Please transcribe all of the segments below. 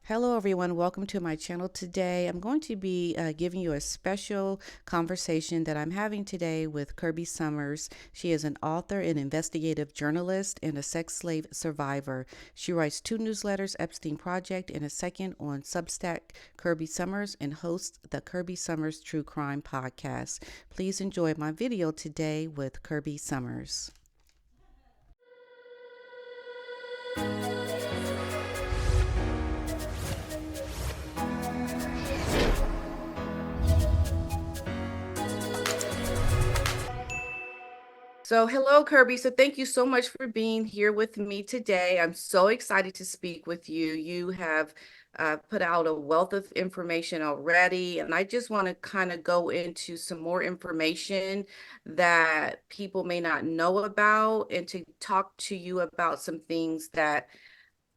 Hello, everyone. Welcome to my channel today. I'm going to be giving you a special conversation that I'm having today with Kirby Sommers. She is an author and investigative journalist and a sex slave survivor. She writes 2 newsletters, Epstein Project, and a second on Substack, Kirby Sommers, and hosts the Kirby Sommers True Crime Podcast. Please enjoy my video today with Kirby Sommers. So, hello, Kirby. So, thank you so much for being here with me today. I'm so excited to speak with you. You have put out a wealth of information already, and I just want to kind of go into some more information that people may not know about and to talk to you about some things that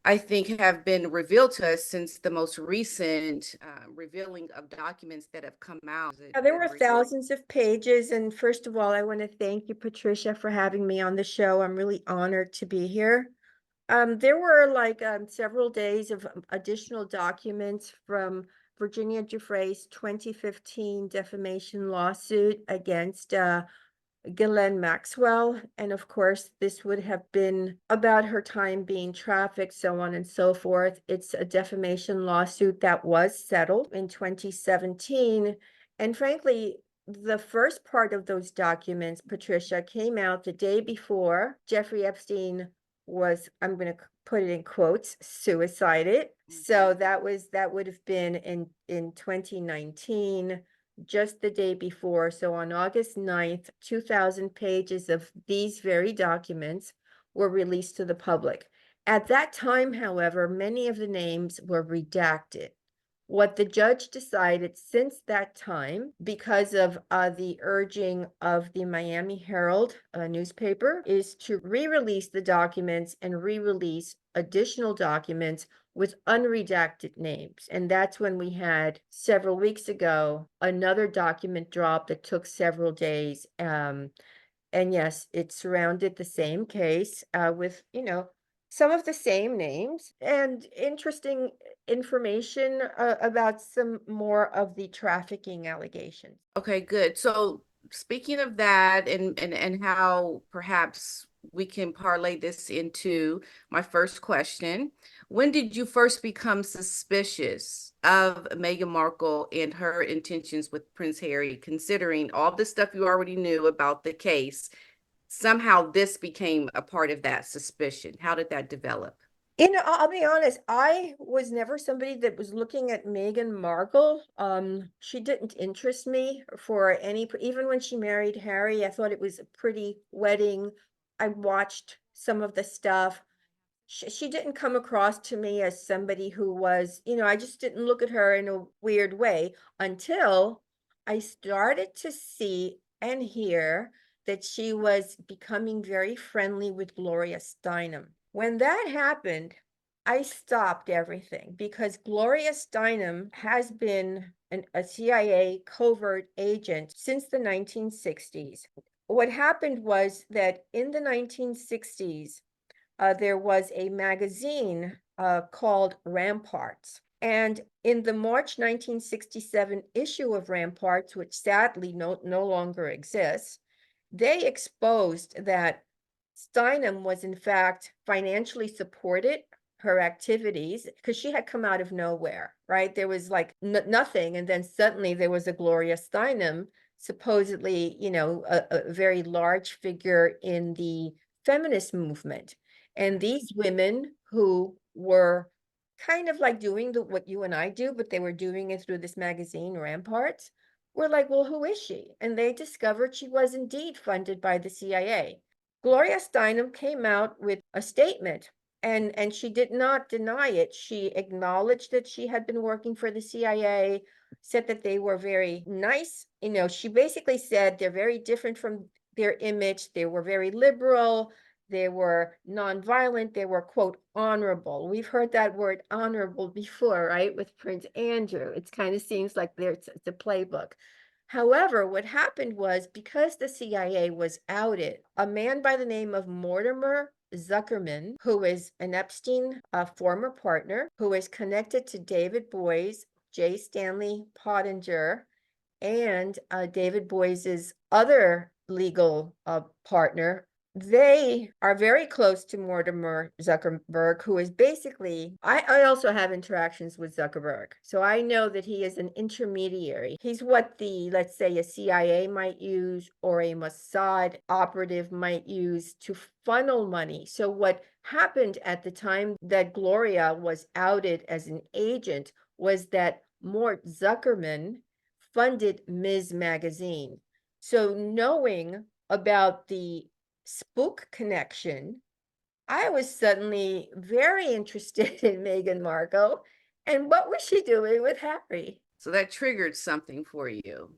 I think have been revealed to us since the most recent revealing of documents that have come out. There were thousands of pages. And first of all, I want to thank you, Patricia, for having me on the show. I'm really honored to be here. There were several days of additional documents from Virginia Giuffre's 2015 defamation lawsuit against Ghislaine Maxwell. And of course, this would have been about her time being trafficked, so on and so forth. It's a defamation lawsuit that was settled in 2017. And frankly, the first part of those documents, Patricia, came out the day before Jeffrey Epstein was, I'm going to put it in quotes, suicided. So that would have been in 2019, just the day before. So on August 9th, 2,000 pages of these very documents were released to the public. At that time, however, many of the names were redacted. What the judge decided since that time, because of the urging of the Miami Herald newspaper, is to re-release the documents and re-release additional documents with unredacted names. And that's when we had, several weeks ago, another document drop that took several days. And yes, it surrounded the same case with, some of the same names and interesting information about some more of the trafficking allegations. Okay, good. So speaking of that and how perhaps we can parlay this into my first question, when did you first become suspicious of Meghan Markle and her intentions with Prince Harry, considering all the stuff you already knew about the case? Somehow this became a part of that suspicion. How did that develop? I'll be honest, I was never somebody that was looking at Meghan Markle. She didn't interest me for any, even when she married Harry, I thought it was a pretty wedding. I watched some of the stuff. She didn't come across to me as somebody who was, I just didn't look at her in a weird way until I started to see and hear that she was becoming very friendly with Gloria Steinem. When that happened, I stopped everything because Gloria Steinem has been a CIA covert agent since the 1960s. What happened was that in the 1960s, there was a magazine called Ramparts. And in the March 1967 issue of Ramparts, which sadly no longer exists, they exposed that Steinem was in fact financially supported her activities because she had come out of nowhere, right? There was like nothing. And then suddenly there was a Gloria Steinem, supposedly, a very large figure in the feminist movement. And these women who were kind of like doing what you and I do, but they were doing it through this magazine, Ramparts, were like, well, who is she? And they discovered she was indeed funded by the CIA. Gloria Steinem came out with a statement, and she did not deny it. She acknowledged that she had been working for the CIA, said that they were very nice. She basically said they're very different from their image. They were very liberal. They were nonviolent. They were, quote, honorable. We've heard that word honorable before, right? With Prince Andrew. It kind of seems like it's a playbook. However, what happened was because the CIA was outed, a man by the name of Mortimer Zuckerman, who is an Epstein former partner, who is connected to David Boies, J. Stanley Pottinger, and David Boies's other legal partner. They are very close to Mortimer Zuckerberg, who is basically, I also have interactions with Zuckerberg. So I know that he is an intermediary. He's what let's say, a CIA might use or a Mossad operative might use to funnel money. So what happened at the time that Gloria was outed as an agent was that Mort Zuckerman funded Ms. Magazine. So knowing about the spook connection, I was suddenly very interested in Meghan Markle and what was she doing with Harry? So that triggered something for you.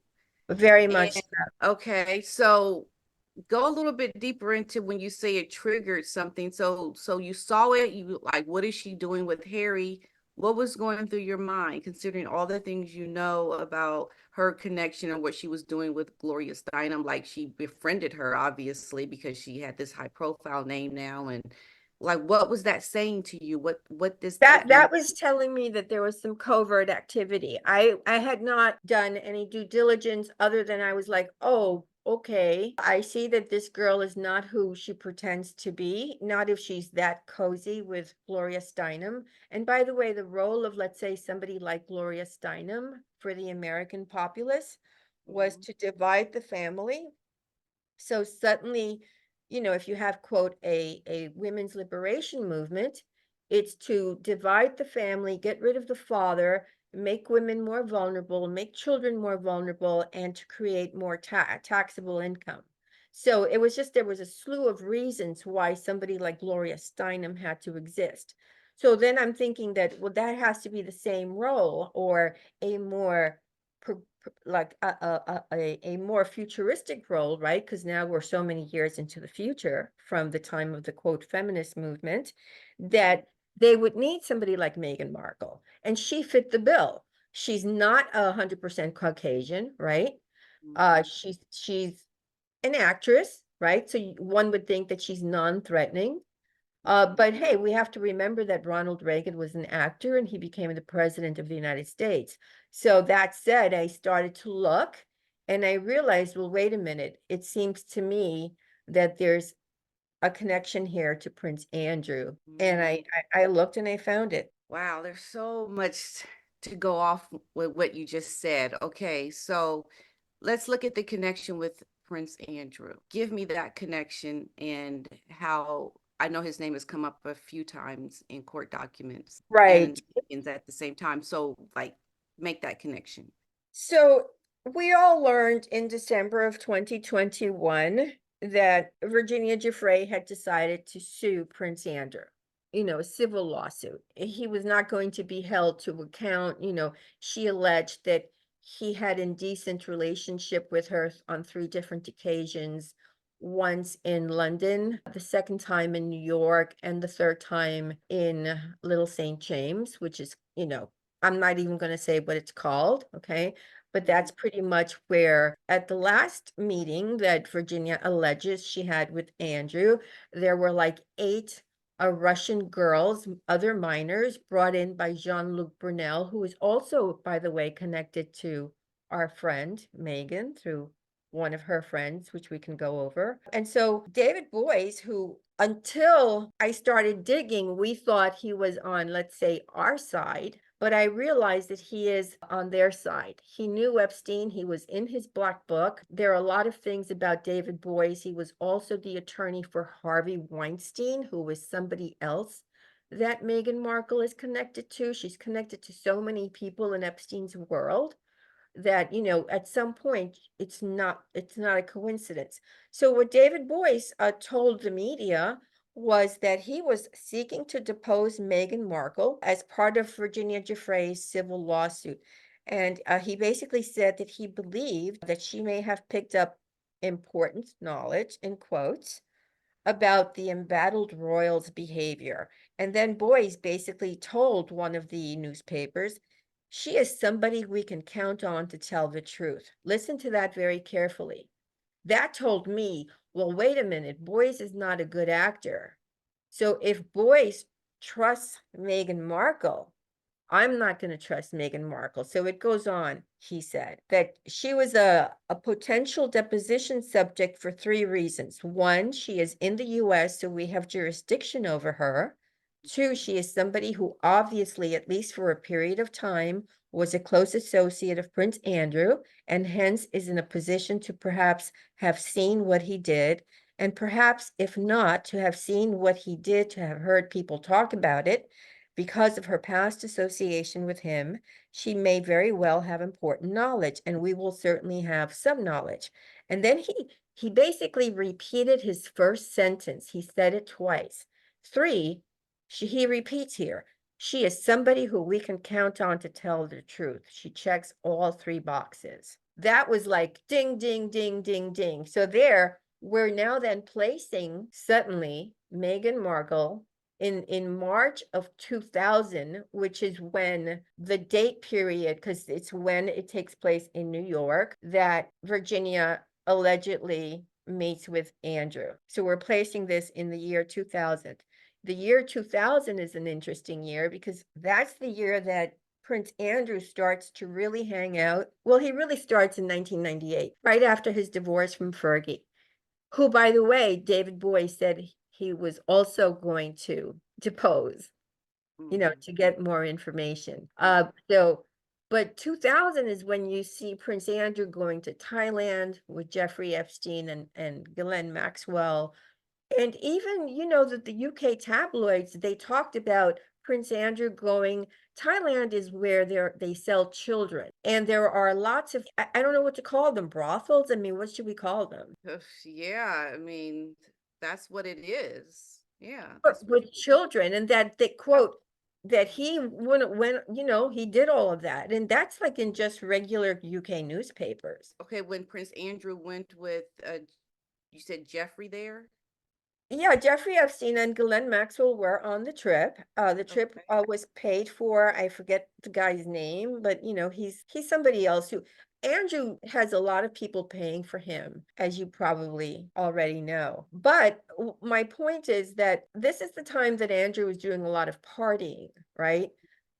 Very much so. Okay, so go a little bit deeper into when you say it triggered something. So you saw it, you like, what is she doing with Harry? What was going through your mind, considering all the things you know about her connection and what she was doing with Gloria Steinem? Like, she befriended her, obviously, because she had this high profile name now. And like, what was that saying to you? What does That was telling me that there was some covert activity. I had not done any due diligence other than I was like, oh, okay, I see that this girl is not who she pretends to be, not if she's that cozy with Gloria Steinem. And by the way, the role of, let's say, somebody like Gloria Steinem for the American populace was to divide the family. So suddenly, if you have, quote, a women's liberation movement, it's to divide the family, get rid of the father, make women more vulnerable, make children more vulnerable, and to create more taxable income. So it was just, there was a slew of reasons why somebody like Gloria Steinem had to exist. So then I'm thinking that, well, that has to be the same role, or a more like a more futuristic role, right? Because now we're so many years into the future from the time of the, quote, feminist movement, that they would need somebody like Meghan Markle, and she fit the bill. She's not 100% Caucasian, right? She's an actress, right? So one would think that she's non-threatening. But hey, we have to remember that Ronald Reagan was an actor and he became the president of the United States. So that said, I started to look and I realized, well, wait a minute. It seems to me that there's a connection here to Prince Andrew. And I looked and I found it. Wow, there's so much to go off with what you just said. Okay, so let's look at the connection with Prince Andrew. Give me that connection and how, I know his name has come up a few times in court documents. Right. And at the same time. So like, make that connection. So we all learned in December of 2021 that Virginia Giuffre had decided to sue Prince Andrew, a civil lawsuit. He was not going to be held to account. She alleged that he had indecent relationship with her on 3 different occasions, once in London, the second time in New York, and the third time in Little St. James, which is, I'm not even going to say what it's called, okay? But that's pretty much where, at the last meeting that Virginia alleges she had with Andrew, there were like 8 Russian girls, other minors, brought in by Jean-Luc Brunel, who is also, by the way, connected to our friend Meghan through one of her friends, which we can go over. And so David Boies, who until I started digging, we thought he was on, let's say, our side, but I realized that he is on their side. He knew Epstein. He was in his black book. There are a lot of things about David Boies. He was also the attorney for Harvey Weinstein, who was somebody else that Meghan Markle is connected to. She's connected to so many people in Epstein's world that, at some point, it's not a coincidence. So what David Boies told the media was that he was seeking to depose Meghan Markle as part of Virginia Giuffre's civil lawsuit. And he basically said that he believed that she may have picked up important knowledge, in quotes, about the embattled royals' behavior. And then Boies basically told one of the newspapers, she is somebody we can count on to tell the truth. Listen to that very carefully. That told me, well, wait a minute, Boies is not a good actor. So if Boyce trusts Meghan Markle, I'm not going to trust Meghan Markle. So it goes on, he said, that she was a potential deposition subject for 3 reasons. One, she is in the US, so we have jurisdiction over her. Two, she is somebody who obviously, at least for a period of time, was a close associate of Prince Andrew, and hence is in a position to perhaps have seen what he did, and perhaps, if not, to have seen what he did, to have heard people talk about it. Because of her past association with him, she may very well have important knowledge, and we will certainly have some knowledge. And then he basically repeated his first sentence. He said it twice. Three, he repeats here. She is somebody who we can count on to tell the truth. She checks all 3 boxes. That was like ding, ding, ding, ding, ding. So there, we're now then placing suddenly Meghan Markle in March of 2000, which is when the date period, because it's when it takes place in New York, that Virginia allegedly meets with Andrew. So we're placing this in the year 2000. The year 2000 is an interesting year because that's the year that Prince Andrew starts to really hang out. Well, he really starts in 1998, right after his divorce from Fergie, who, by the way, David Boies said he was also going to depose, to get more information. But 2000 is when you see Prince Andrew going to Thailand with Jeffrey Epstein and Ghislaine Maxwell. And even, that the UK tabloids, they talked about Prince Andrew going. Thailand is where they sell children. And there are lots of, I don't know what to call them, brothels. I mean, what should we call them? Yeah, I mean, that's what it is. Yeah, But that's what with children, and that they quote that he when he did all of that, and that's like in just regular UK newspapers. okay, when Prince Andrew went with you said Jeffrey there? Yeah, Jeffrey Epstein and Ghislaine Maxwell were on the trip. The trip Okay. was paid for. I forget the guy's name, but he's somebody else who Andrew has a lot of people paying for him, as you probably already know. But my point is that this is the time that Andrew was doing a lot of partying, right?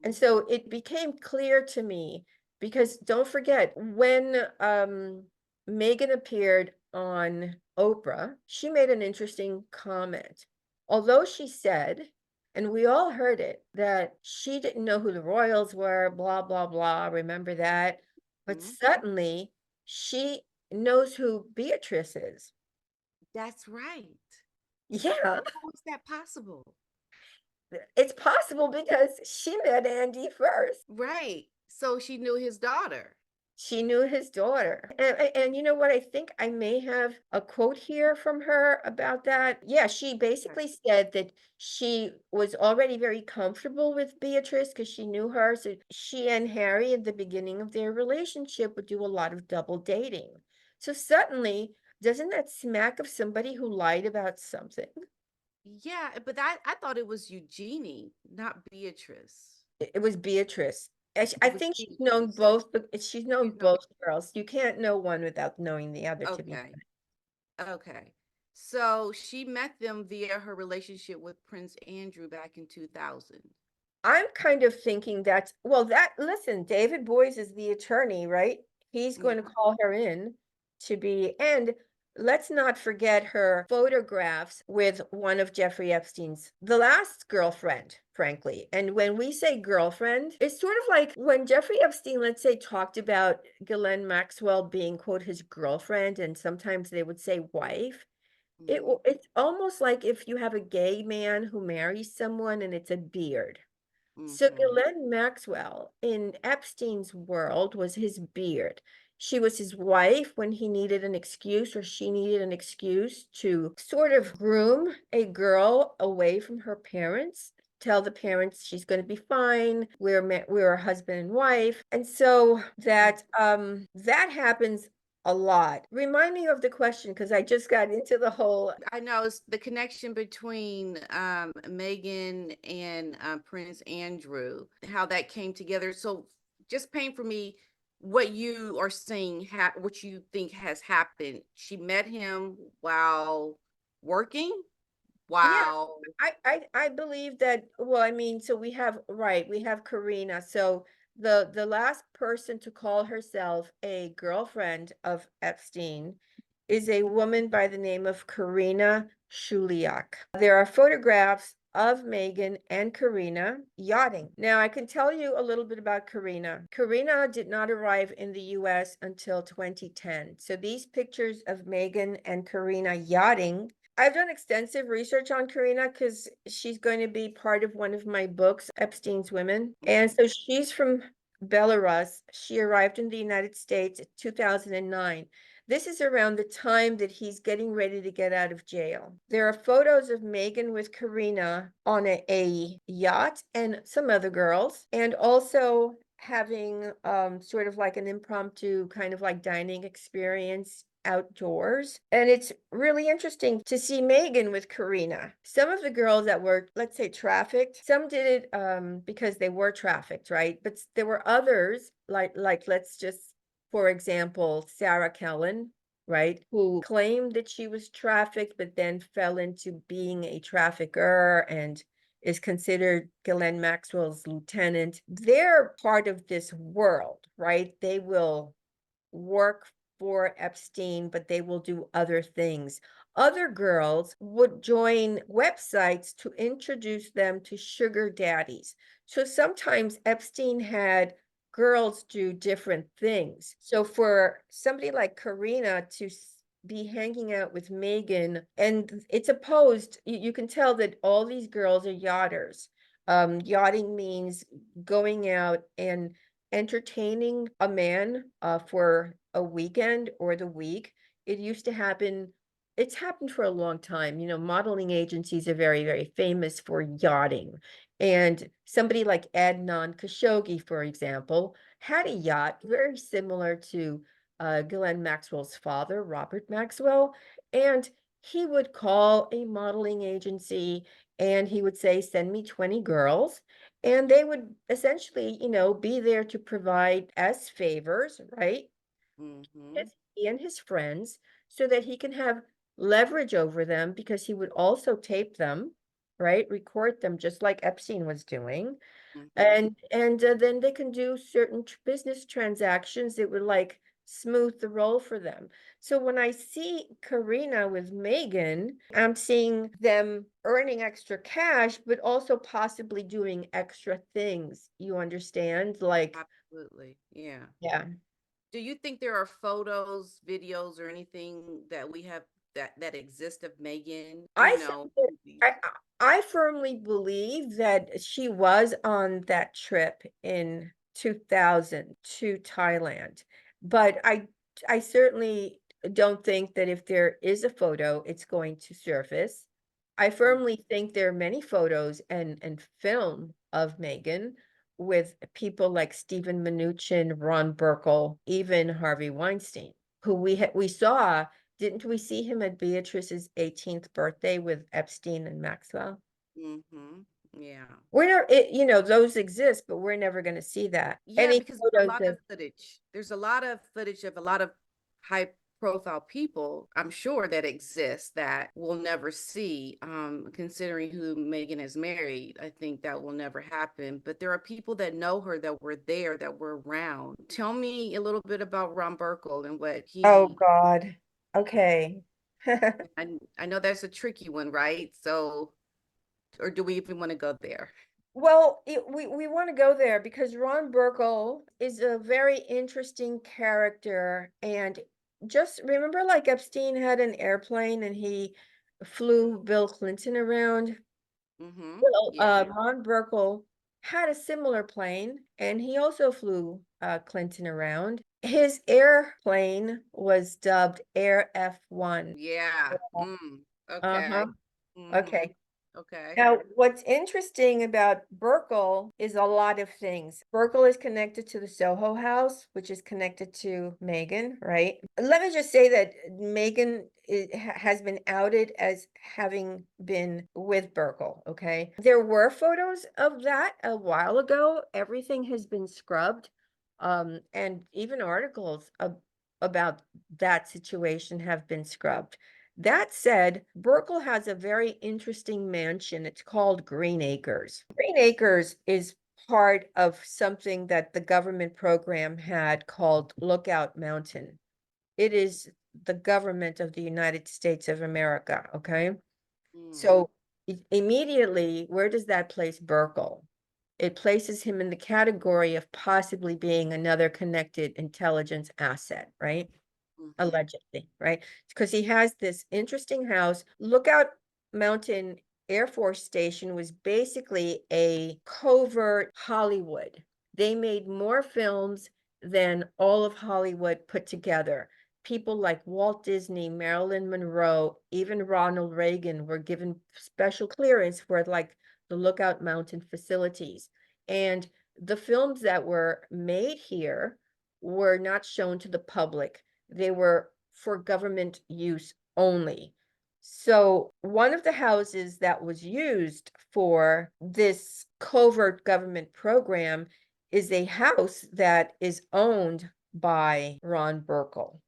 And so it became clear to me because don't forget when Meghan appeared on Oprah, she made an interesting comment. Although she said, and we all heard it, that she didn't know who the royals were, blah, blah, blah. Remember that? But Mhm. suddenly she knows who Beatrice is. That's right. Yeah, How is that possible? it's possible because she met Andy first. Right. So she knew his daughter. She knew his daughter. And you know what? I think I may have a quote here from her about that. Yeah, she Okay. basically said that she was already very comfortable with Beatrice because she knew her. So she and Harry at the beginning of their relationship would do a lot of double dating. So suddenly, doesn't that smack of somebody who lied about something? Yeah, but I thought it was Eugenie, not Beatrice. It was Beatrice. I It was think she's known Beatrice. both. She's known She's not. both girls. You can't know one without knowing the other, to be Okay. Okay. So she met them via her relationship with Prince Andrew back in 2000. I'm kind of thinking that's, well, listen, David Boies is the attorney, right? He's going to Yeah. call her in to be, and let's not forget her photographs with one of Jeffrey Epstein's, the last girlfriend, frankly. And when we say girlfriend, it's sort of like when Jeffrey Epstein, let's say, talked about Ghislaine Maxwell being, quote, his girlfriend, and sometimes they would say wife. Mhm. It's almost like if you have a gay man who marries someone and it's a beard. So Mhm. Ghislaine Maxwell in Epstein's world was his beard. She was his wife when he needed an excuse or she needed an excuse to sort of groom a girl away from her parents, tell the parents she's going to be fine. We're a husband and wife. And so that happens a lot. Remind me of the question because I just got into the whole. I know it's the connection between Meghan and Prince Andrew, how that came together. So just paint for me what you are saying, what you think has happened. She met him while working. Yeah, Wow. I believe that, well, I mean, so we have, right, we have Karina. So the last person to call herself a girlfriend of Epstein is a woman by the name of Karina Shulak. There are photographs of Meghan and Karina yachting. Now, I can tell you a little bit about Karina. Karina did not arrive in the US until 2010. So these pictures of Meghan and Karina yachting, I've done extensive research on Karina because she's going to be part of one of my books, Epstein's Women. And so she's from Belarus. She arrived in the United States in 2009. This is around the time that he's getting ready to get out of jail. There are photos of Meghan with Karina on a yacht and some other girls, and also having sort of like an impromptu kind of like dining experience outdoors. And it's really interesting to see Meghan with Karina. Some of the girls that were, let's say, trafficked, some did it because they were trafficked, right? But there were others, like let's just, for example, Sarah Kellen, right, who claimed that she was trafficked, but then fell into being a trafficker and is considered Ghislaine Maxwell's lieutenant. They're part of this world, right? They will work for Epstein, but they will do other things. Other girls would join websites to introduce them to sugar daddies. So sometimes Epstein had girls do different things. So for somebody like Karina to be hanging out with Meghan, and it's opposed, you can tell that all these girls are yachters. Yachting means going out and entertaining a man for a weekend or the week. It used to happen, it's happened for a long time. You know, modeling agencies are very, very famous for yachting. And somebody like Adnan Khashoggi, for example, had a yacht very similar to Ghislaine Maxwell's father, Robert Maxwell. And he would call a modeling agency and he would say, send me 20 girls. And they would essentially, you know, be there to provide as favors, right? Mm-hmm. He and his friends, so that he can have leverage over them, because he would also tape them, right? Record them just like Epstein was doing. Mm-hmm. And then they can do certain business transactions that would like smooth the role for them. So when I see Karina with Meghan, I'm seeing them earning extra cash, but also possibly doing extra things. You understand? Like, Absolutely. Yeah. yeah. Do you think there are photos, videos, or anything that we have that exist of Meghan? I think that Movies? I firmly believe that she was on that trip in 2000 to Thailand, but I certainly don't think that if there is a photo, it's going to surface. I Mm, firmly think there are many photos and film of Meghan with people like Stephen Mnuchin, Ron Burkle, even Harvey Weinstein, who we saw. Didn't we see him at Beatrice's 18th birthday with Epstein and Maxwell? mm-hmm. Yeah. We're not, you know, those exist, but we're never going to see that. Yeah, Any because there's a photos lot of of, footage. There's a lot of footage of a lot of high profile people, I'm sure, that exists that we'll never see. Considering who Meghan has married, I think that will never happen. But there are people that know her, that were there, that were around. Tell me a little bit about Ron Burkle and what oh he. God. Okay. I know that's a tricky one, right? So, or do we even want to go there? Well, we want to go there because Ron Burkle is a very interesting character. And just remember, like Epstein had an airplane and he flew Bill Clinton around. Mm-hmm. Well, Yeah. Ron Burkle had a similar plane, and he also flew Clinton around. His airplane was dubbed Air F1. Yeah. Mm. Uh-huh. Okay. Mm-hmm. Okay. Okay. Now, what's interesting about Burkle is a lot of things. Burkle is connected to the Soho House, which is connected to Meghan, right? Let me just say that Meghan has been outed as having been with Burkle, okay? There were photos of that a while ago. Everything has been scrubbed. And even articles about that situation have been scrubbed. That said, Burkle has a very interesting mansion. It's called Green Acres. Green Acres is part of something that the government program had called Lookout Mountain. It is the government of the United States of America, okay? So immediately, where does that place Burkle? It places him in the category of possibly being another connected intelligence asset, right? Allegedly, right? Because he has this interesting house. Lookout Mountain Air Force Station was basically a covert Hollywood. They made more films than all of Hollywood put together. People like Walt Disney, Marilyn Monroe, even Ronald Reagan were given special clearance for like the Lookout Mountain facilities. And the films that were made here were not shown to the public. They were for government use only. So one of the houses that was used for this covert government program is a house that is owned by Ron Burkle.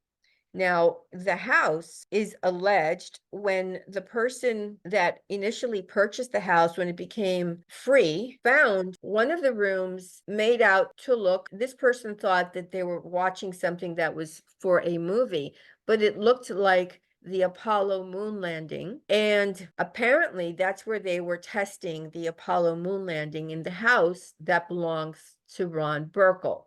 Now, the house is alleged when the person that initially purchased the house, when it became free, found one of the rooms made out to look, this person thought that they were watching something that was for a movie, but it looked like the Apollo moon landing. And apparently that's where they were testing the Apollo moon landing in the house that belongs to Ron Burkle.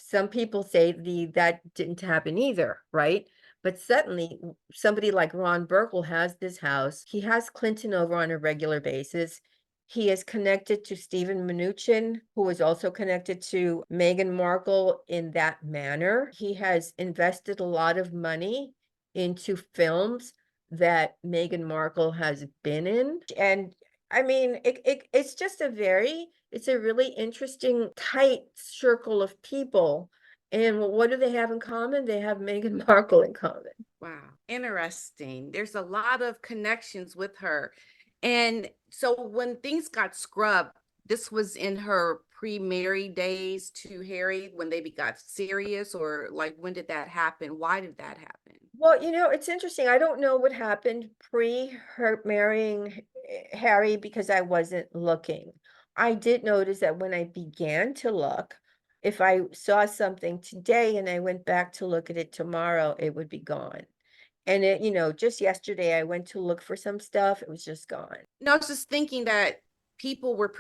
Some people say that didn't happen either, right? But suddenly somebody like Ron Burkle has this house. He has Clinton over on a regular basis. He is connected to Stephen Mnuchin, who is also connected to Meghan Markle in that manner. He has invested a lot of money into films that Meghan Markle has been in. And I mean, it's just it's a really interesting, tight circle of people. And what do they have in common? They have Meghan Markle in common. Wow, interesting. There's a lot of connections with her. And so when things got scrubbed, this was in her pre-married days to Harry when they got serious, or like when did that happen? Why did that happen? Well, it's interesting. I don't know what happened pre her marrying Harry because I wasn't looking. I did notice that when I began to look, if I saw something today and I went back to look at it tomorrow, it would be gone. And just yesterday I went to look for some stuff, it was just gone. No, I was just thinking that people were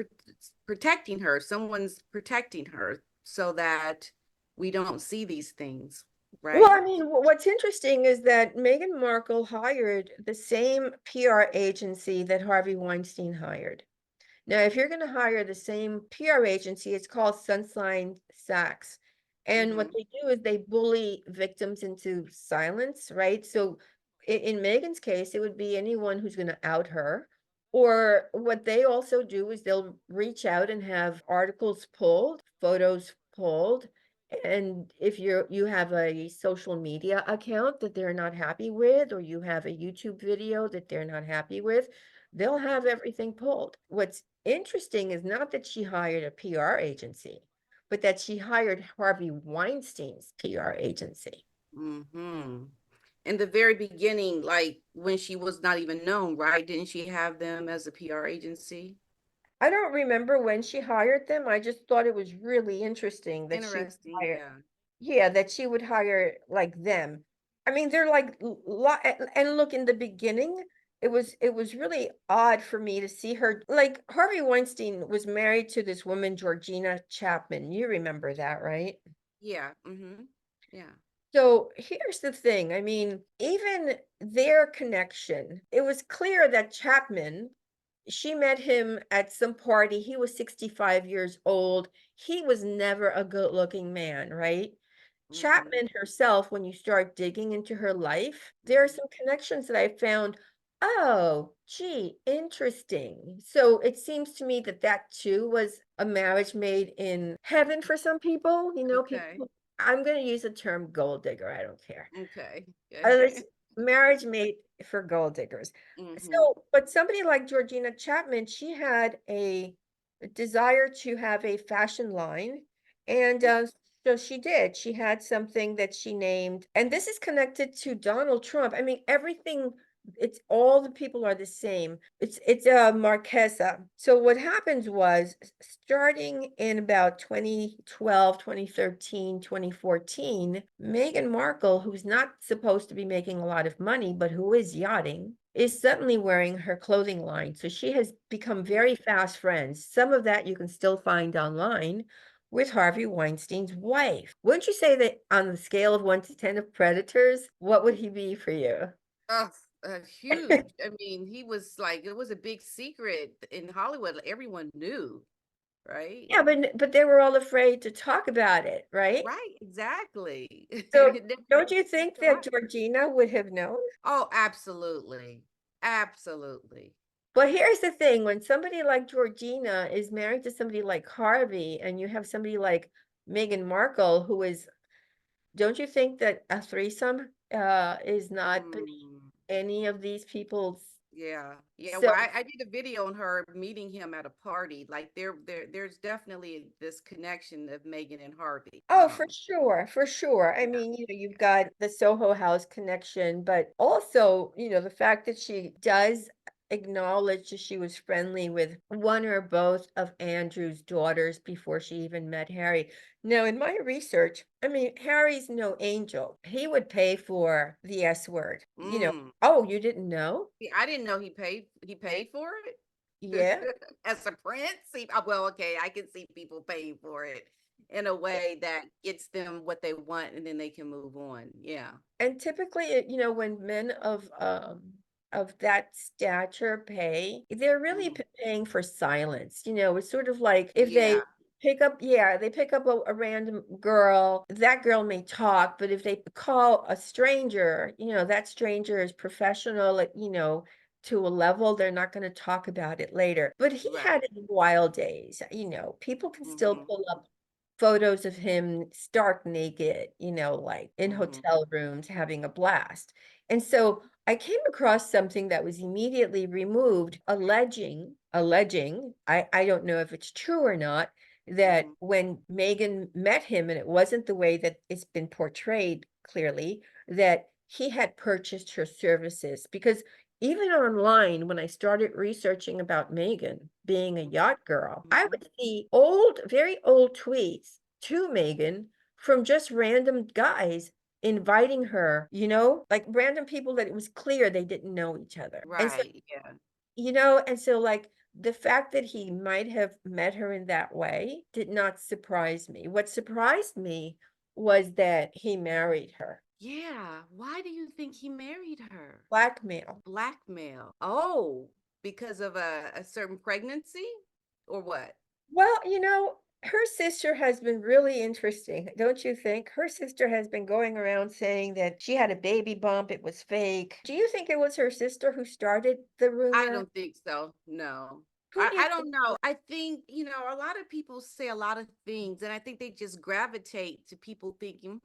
protecting her. Someone's protecting her so that we don't see these things, Well, right? I mean, what's interesting is that Meghan Markle hired the same PR agency that Harvey Weinstein hired. Now, if you're going to hire the same PR agency, it's called Sunshine Sachs. And what they do is they bully victims into silence, right? So in Megan's case, it would be anyone who's going to out her. Or what they also do is they'll reach out and have articles pulled, photos pulled. And if you have a social media account that they're not happy with, or you have a YouTube video that they're not happy with, they'll have everything pulled. What's interesting is not that she hired a PR agency, but that she hired Harvey Weinstein's PR agency. Mm-hmm. In the very beginning, like when she was not even known, right? Didn't she have them as a PR agency? I don't remember when she hired them. I just thought it was really interesting that she Interesting, hired, yeah. yeah, that she would hire like them. I mean, they're like and look, in the beginning, it was really odd for me to see her. Like Harvey Weinstein was married to this woman, Georgina Chapman. You remember that, right? Yeah. Mm-hmm. Yeah. So here's the thing. I mean, even their connection, it was clear that Chapman, she met him at some party. He was 65 years old. He was never a good-looking man, right? Mm-hmm. Chapman herself, when you start digging into her life, there are some connections that I found. Oh, gee, interesting. So it seems to me that that too was a marriage made in heaven for some people. Okay. People, I'm going to use the term gold digger. I don't care. Okay. It's Good. marriage made for gold diggers. Mm-hmm. So, but somebody like Georgina Chapman, she had a desire to have a fashion line. And so she did. She had something that she named, and this is connected to Donald Trump. I mean, everything it's all the people are the same. It's a Marquesa. So what happens was starting in about 2012, 2013, 2014, Meghan Markle, who's not supposed to be making a lot of money, but who is yachting, is suddenly wearing her clothing line. So she has become very fast friends. Some of that you can still find online with Harvey Weinstein's wife. Wouldn't you say that on the scale of 1 to 10 of predators, what would he be for you? Oh, huge. I mean, he was like, it was a big secret in Hollywood. Like, everyone knew, right? Yeah, but they were all afraid to talk about it, right? Right, exactly. So It never don't you came think to that light. Georgina would have known? Oh, absolutely. Absolutely. But here's the thing, when somebody like Georgina is married to somebody like Harvey, and you have somebody like Meghan Markle, who is, don't you think that a threesome is not beneath Mm. any of these people's? Yeah. Yeah. So, Well, I did a video on her meeting him at a party. Like there's definitely this connection of Megan and Harvey. oh, for sure, for sure. I mean, you've got the Soho House connection, but also, the fact that she does acknowledge that she was friendly with one or both of Andrew's daughters before she even met Harry. Now, in my research, I mean, Harry's no angel. He would pay for the S word. Mm. Oh, you didn't know? See, I didn't know he paid for it. Yeah. As a prince. Well, okay, I can see people paying for it in a way that gets them what they want and then they can move on. Yeah. And typically, when men of that stature pay, they're really Mhm. paying for silence. It's sort of like if they Yeah. they pick up a random girl, that girl may talk, but if they call a stranger, that stranger is professional, like, to a level, they're not going to talk about it later. But he had Right. his wild days, people can still Mhm. pull up photos of him stark naked, like in Mhm. hotel rooms having a blast. And so I came across something that was immediately removed, alleging, I don't know if it's true or not, that Mhm. when Meghan met him, and it wasn't the way that it's been portrayed clearly, that he had purchased her services. Because even online, when I started researching about Meghan being a yacht girl, I Mhm. would see old, very old tweets to Meghan from just random guys inviting her, like random people that it was clear they didn't know each other. And so, Right. Yeah. like the fact that he might have met her in that way did not surprise me. What surprised me was that he married her. Yeah. Why do you think he married her? Blackmail. Blackmail. Oh, because of a certain pregnancy or what? Well, her sister has been really interesting, don't you think? Her sister has been going around saying that she had a baby bump, it was fake. Do you think it was her sister who started the I rumor? don't think so. No. Who do you I don't think? know. I think, a lot of people say a lot of things, and I think they just gravitate to people thinking,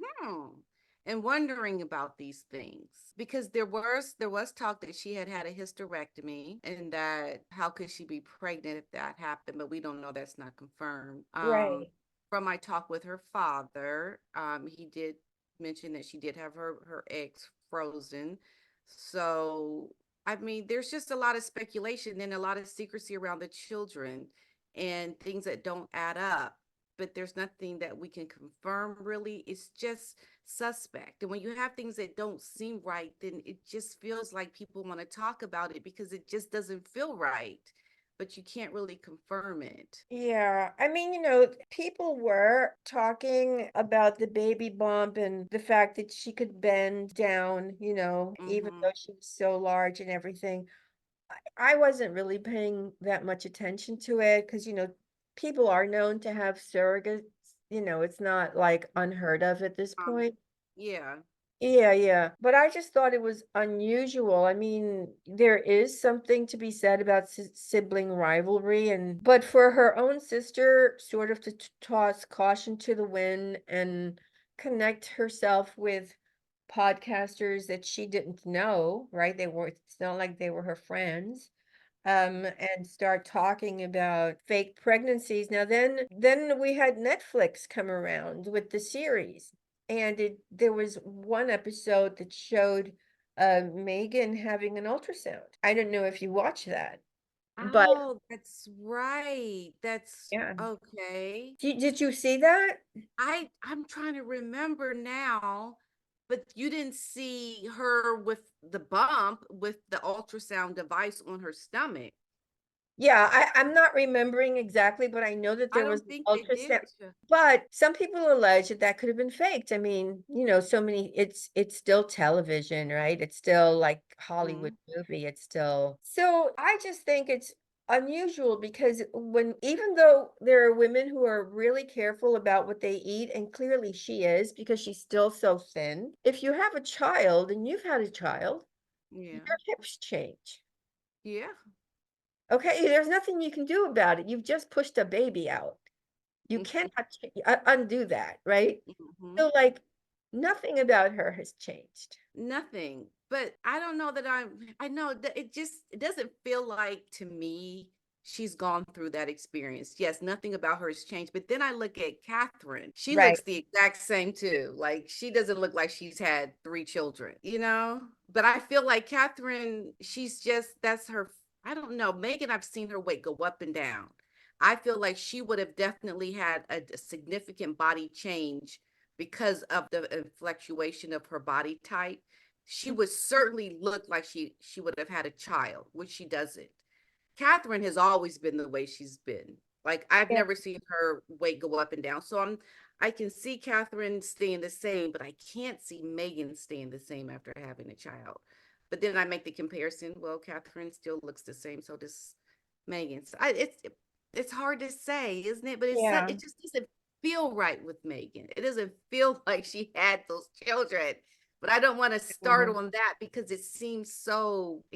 and wondering about these things. Because there was talk that she had had a hysterectomy and that how could she be pregnant if that happened, but we don't know, that's not confirmed. Right. From my talk with her father, he did mention that she did have her eggs frozen. So I mean, there's just a lot of speculation and a lot of secrecy around the children and things that don't add up. But there's nothing that we can confirm really. It's just suspect. And when you have things that don't seem right, then it just feels like people want to talk about it because it just doesn't feel right. But you can't really confirm it. Yeah, I mean, people were talking about the baby bump and the fact that she could bend down, even Mm-hmm. though she was so large and everything. I wasn't really paying that much attention to it because, people are known to have surrogates. It's not like unheard of at this Um, point. yeah. Yeah, yeah. But I just thought it was unusual. I mean, there is something to be said about sibling rivalry, but for her own sister sort of to toss caution to the wind and connect herself with podcasters that she didn't know, right? It's not like they were her friends, and start talking about fake pregnancies. Now then we had Netflix come around with the series, and there was one episode that showed Meghan having an ultrasound. I don't know if you watch that, but Oh, that's right. That's yeah. okay. Did you see that? I'm trying to remember now, but you didn't see her with the bump with the ultrasound device on her stomach. Yeah, I'm not remembering exactly, but I know that I there was don't an think they did. ultrasound. But some people allege that that could have been faked. I mean, so many, it's still television, right? It's still like Hollywood Mhm. movie. It's still. So I just think it's unusual because even though there are women who are really careful about what they eat, and clearly she is because she's still so thin. If you have a child and you've had a child, your Yeah. hips change. Yeah. Okay, there's nothing you can do about it. You've just pushed a baby out. You cannot undo that, right? Mhm. So, like, nothing about her has changed. Nothing. But I don't know that I know that it doesn't feel like to me she's gone through that experience. Yes, nothing about her has changed. But then I look at Catherine. She Right. looks the exact same too. Like she doesn't look like she's had three children, you know? But I feel like Catherine, she's just that's her. I don't know. Meghan, I've seen her weight go up and down. I feel like she would have definitely had a significant body change because of the fluctuation of her body type. She would certainly look like she would have had a child, which she doesn't. Catherine has always been the way she's been. Like I've Yeah. never seen her weight go up and down. So I can see Catherine staying the same, but I can't see Meghan staying the same after having a child. But then I make the comparison. Well, Catherine still looks the same, so does Meghan. So it's hard to say, isn't it? But Yeah. it just doesn't feel right with Meghan. It doesn't feel like she had those children. But I don't want to start Mhm. on that because it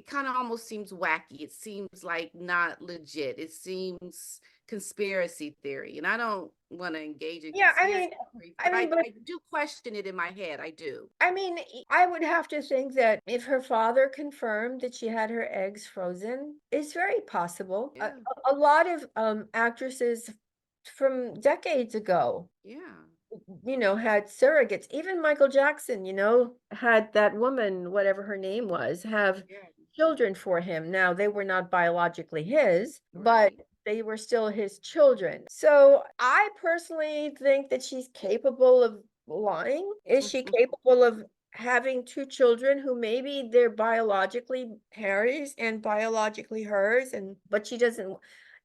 kind of almost seems wacky. It seems like not legit. It seems conspiracy theory. And I don't want to engage in Yeah, conspiracy theories, I but mean, but I do question it in my head. I do. I would have to think that if her father confirmed that she had her eggs frozen, it's very possible. Yeah. A lot of actresses from decades ago, Yeah. had surrogates. Even Michael Jackson, had that woman, whatever her name was, have Yeah. children for him. Now, they were not biologically his, but Right. they were still his children. So I personally think that she's capable of lying. Is she capable of having two children who maybe they're biologically Harry's and biologically hers, but she doesn't,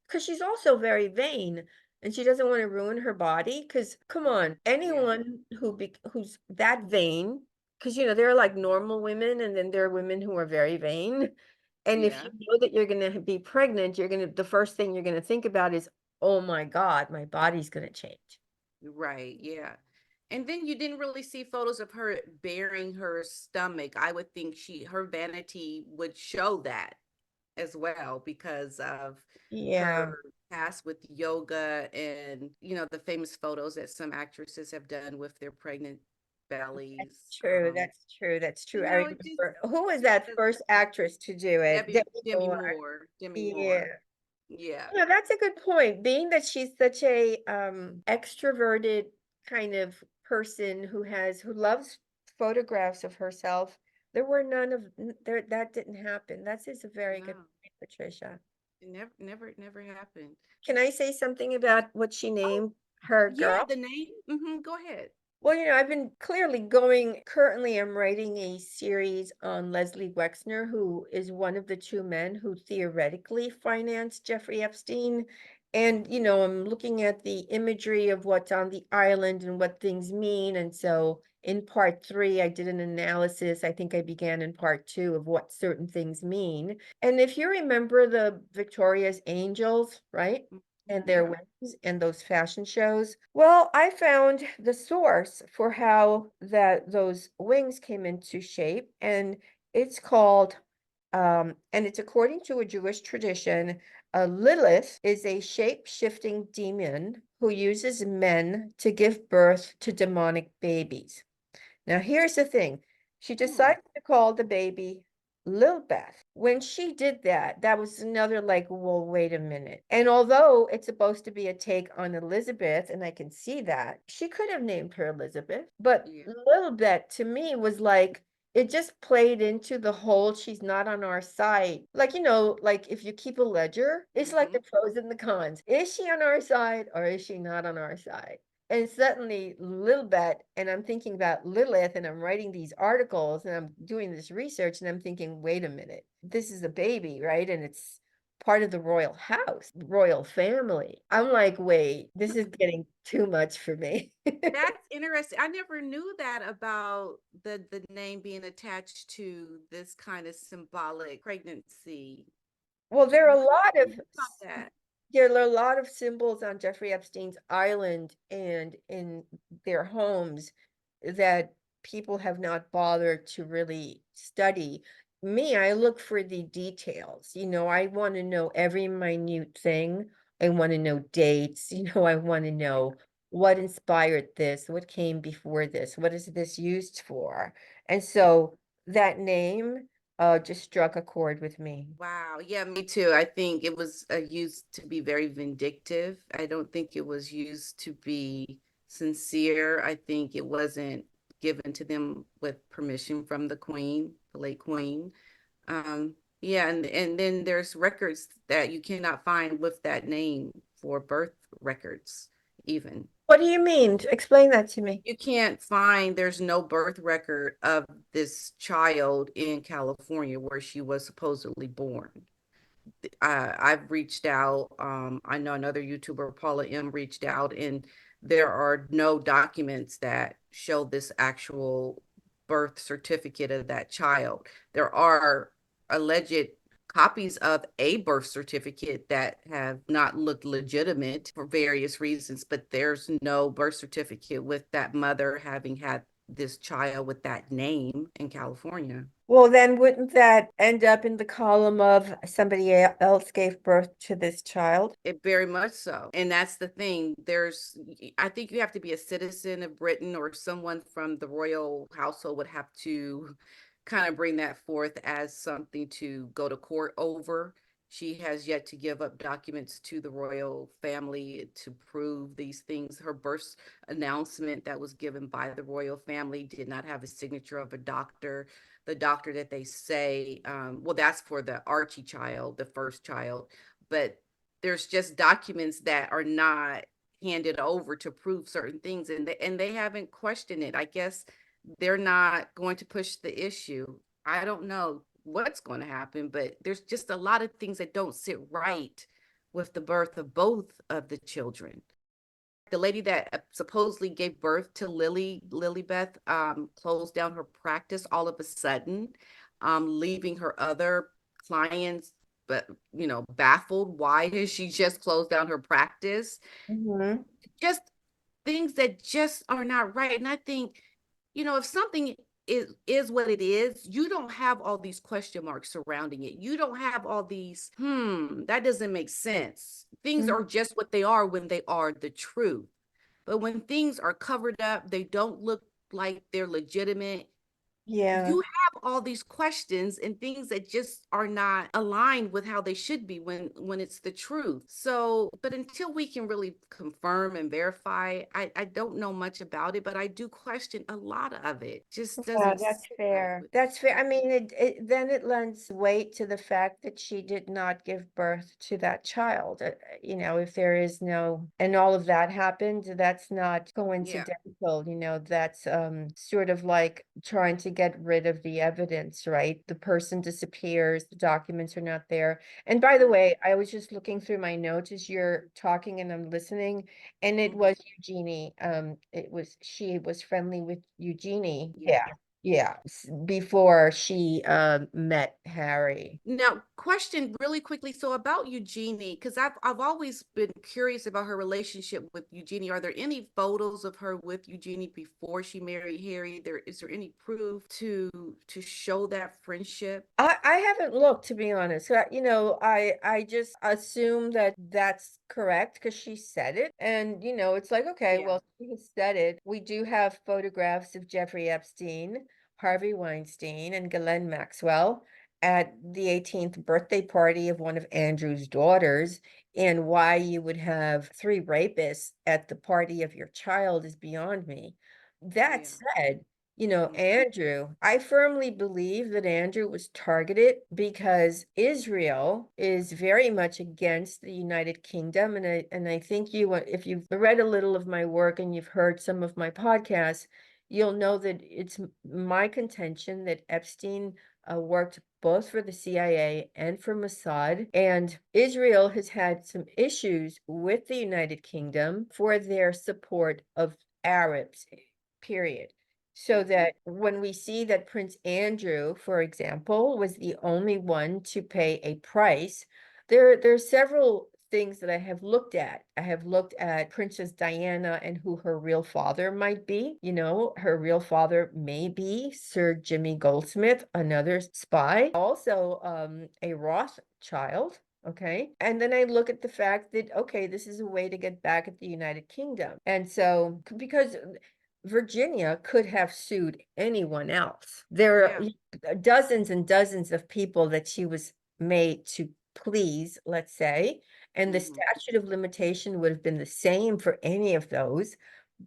because she's also very vain and she doesn't want to ruin her body. Because come on, Yeah. anyone who's that vain, because there are like normal women and then there are women who are very vain. And if you Yeah. know that you're going to be pregnant, the first thing you're going to think about is, oh my God, my body's going to change. Right. Yeah. And then you didn't really see photos of her bearing her stomach. I would think her vanity would show that as well because of her Yeah, past with yoga and the famous photos that some actresses have done with their pregnant bellies. true. That's true. That's true. I It just remember, who was just that first actress to do it? Debbie Demi Moore. Moore, Demi Yeah. Moore. Yeah. Yeah, that's a good point. Being that she's such a extroverted kind of person who loves photographs of herself, there were none of there that didn't happen. That is a very good No, point, Patricia. it never happened. Can I say something about what she Oh, named her yeah, girl? the name. Go ahead. Well, I've been clearly going, currently I'm writing a series on Leslie Wexner, who is one of the two men who theoretically financed Jeffrey Epstein. And, I'm looking at the imagery of what's on the island and what things mean. And so in part 3, I did an analysis. I think I began in part 2 of what certain things mean. And if you remember the Victoria's Angels, right? And their Yeah. wings and those fashion shows. Well, I found the source for how those wings came into shape, and it's called and it's according to a Jewish tradition. Lilith is a shape-shifting demon who uses men to give birth to demonic babies. Now, here's the thing. She Hmm. decided to call the baby Lilbeth. When she did that, that was another like, well, wait a minute. And although it's supposed to be a take on Elizabeth, and I can see that, she could have named her Elizabeth, but Yeah. Lilbeth to me was like, it just played into the whole she's not on our side. Like, like if you keep a ledger, it's like the pros and the cons. Is she on our side or is she not on our side? And suddenly, little bit, and I'm thinking about Lilith, and I'm writing these articles, and I'm doing this research, and I'm thinking, wait a minute, this is a baby, right? And it's part of the royal house, royal family. I'm like, wait, this is getting too much for me. That's interesting. I never knew that about the name being attached to this kind of symbolic pregnancy. Well, there are a lot of About that. there are a lot of symbols on Jeffrey Epstein's island and in their homes that people have not bothered to really study. Me, I look for the details. I want to know every minute thing. I want to know dates. I want to know what inspired this, what came before this, what is this used for? And so that name just struck a chord with me. Wow. Yeah, me too. I think it was used to be very vindictive. I don't think it was used to be sincere. I think it wasn't given to them with permission from the Queen, the late Queen. Yeah, and then there's records that you cannot find with that name for birth records, even. What do you mean? Explain that to me. You can't find, there's no birth record of this child in California where she was supposedly born. I've reached out. I know another YouTuber, Paula M, reached out, and there are no documents that show this actual birth certificate of that child. There are alleged copies of a birth certificate that have not looked legitimate for various reasons, but there's no birth certificate with that mother having had this child with that name in California. Well, then wouldn't that end up in the column of somebody else gave birth to this child? It very much so. And that's the thing. I think you have to be a citizen of Britain, or someone from the royal household would have to kind of bring that forth as something to go to court over. She has yet to give up documents to the royal family to prove these things. Her birth announcement that was given by the royal family did not have a signature of a doctor. The doctor that they say, well, that's for the Archie child, the first child, but there's just documents that are not handed over to prove certain things, and they haven't questioned it. I guess they're not going to push the issue. I don't know what's going to happen, but there's just a lot of things that don't sit right with the birth of both of the children. The lady that supposedly gave birth to Lilybeth closed down her practice all of a sudden, leaving her other clients, but baffled. Why has she just closed down her practice? Mhm. Just things that just are not right. And I think, if something is what it is, you don't have all these question marks surrounding it. You don't have all these, that doesn't make sense. Things Mhm. are just what they are when they are the truth. But when things are covered up, they don't look like they're legitimate. Yeah. You have all these questions and things that just are not aligned with how they should be when it's the truth. So, but until we can really confirm and verify, I don't know much about it, but I do question a lot of it. Just Yeah, doesn't that's sit right fair. with That's fair. I me. mean, then it lends weight to the fact that she did not give birth to that child. If there is no, and all of that happened, that's not Yeah. coincidental. That's sort of like trying to get rid of the evidence, right? The person disappears, the documents are not there. And by the way, I was just looking through my notes as you're talking and I'm listening, and it was Eugenie. She was friendly with Eugenie. Yeah. Yeah. Yeah, before she met Harry. Now, question really quickly. So about Eugenie, because I've always been curious about her relationship with Eugenie. Are there any photos of her with Eugenie before she married Harry? Is there any proof to show that friendship? I haven't looked, to be honest. I just assume that that's correct because she said it. And it's like, okay, Yeah. well, she has said it. We do have photographs of Jeffrey Epstein, Harvey Weinstein, and Ghislaine Maxwell at the 18th birthday party of one of Andrew's daughters. And why you would have three rapists at the party of your child is beyond me. That Yeah. said, Andrew, I firmly believe that Andrew was targeted because Israel is very much against the United Kingdom. And I think if you've read a little of my work and you've heard some of my podcasts, you'll know that it's my contention that Epstein worked both for the CIA and for Mossad. And Israel has had some issues with the United Kingdom for their support of Arabs, period. So that when we see that Prince Andrew, for example, was the only one to pay a price, there are several things that I have looked at. I have looked at Princess Diana and who her real father might be. Her real father may be Sir Jimmy Goldsmith, another spy, also a Rothschild. Okay. And then I look at the fact that, okay, this is a way to get back at the United Kingdom. And so, because Virginia could have sued anyone else. There are dozens and dozens of people that she was made to please, let's say, and the statute of limitation would have been the same for any of those.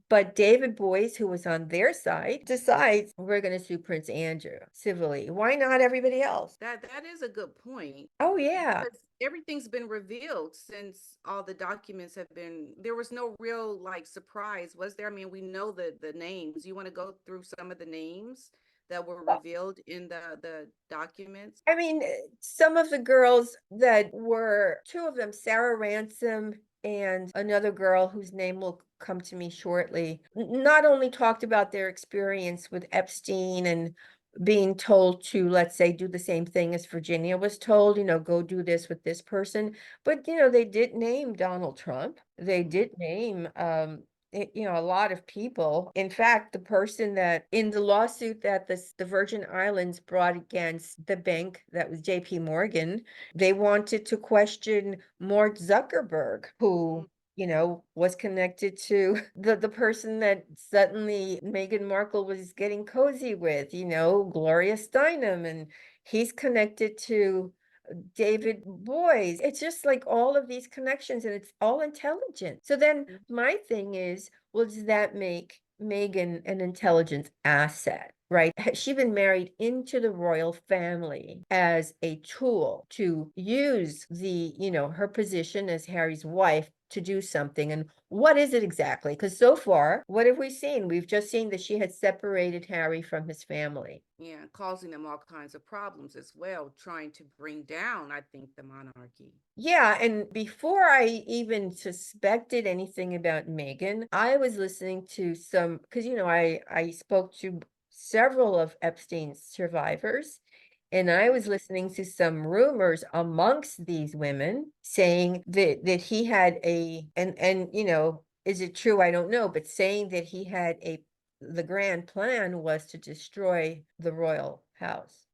But David Boies, who was on their side, decides we're going to sue Prince Andrew civilly. Why not everybody else? That is a good point. Oh, yeah. Because everything's been revealed since all the documents have been. There was no real surprise, was there? I mean, we know the names. You want to go through some of the names that were revealed in the documents? I mean, some of the girls that were, two of them, Sarah Ransom and another girl whose name will come to me shortly, not only talked about their experience with Epstein and being told to, let's say, do the same thing as Virginia was told, go do this with this person. But, they did name Donald Trump. They did name a lot of people. In fact, the person that in the lawsuit that the Virgin Islands brought against the bank, that was JP Morgan, they wanted to question Mark Zuckerberg, who was connected to the person that suddenly Meghan Markle was getting cozy with, Gloria Steinem, and he's connected to David Boies. It's just like all of these connections, and it's all intelligent. So then my thing is, well, does that make Meghan an intelligence asset? Right? Has she been married into the royal family as a tool to use her position as Harry's wife to do something? And what is it exactly? Because so far, what have we seen? We've just seen that she had separated Harry from his family. Yeah, causing them all kinds of problems as well, trying to bring down, I think, the monarchy. Yeah, and before I even suspected anything about Meghan, I was listening to some, because I spoke to several of Epstein's survivors, and I was listening to some rumors amongst these women saying that he had and is it true? I don't know, but saying that he had the grand plan was to destroy the royal house.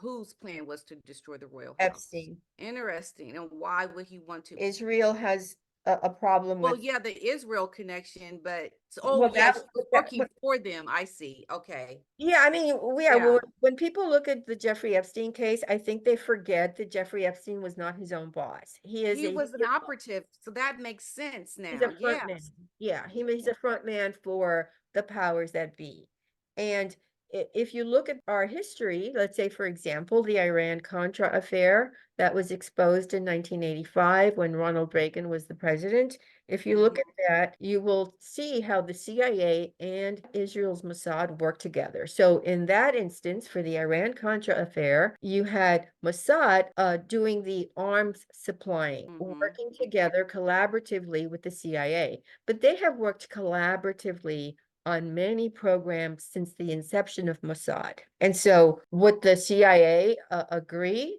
Whose plan was to destroy the royal house? Epstein. Interesting. And why would he want to? Israel has a problem with. Well, yeah, the Israel connection, but Well, yes, working for them. I see. Okay. Yeah, I mean, when people look at the Jeffrey Epstein case, I think they forget that Jeffrey Epstein was not his own boss. He was an operative, so that makes sense now. He's a front man. Yeah, he's a front man for the powers that be. And if you look at our history, let's say, for example, the Iran-Contra affair that was exposed in 1985 when Ronald Reagan was the president, if you look at that, you will see how the CIA and Israel's Mossad work together. So in that instance, for the Iran-Contra affair, you had Mossad doing the arms supplying, working together collaboratively with the CIA. But they have worked collaboratively on many programs since the inception of Mossad. And so would the CIA agree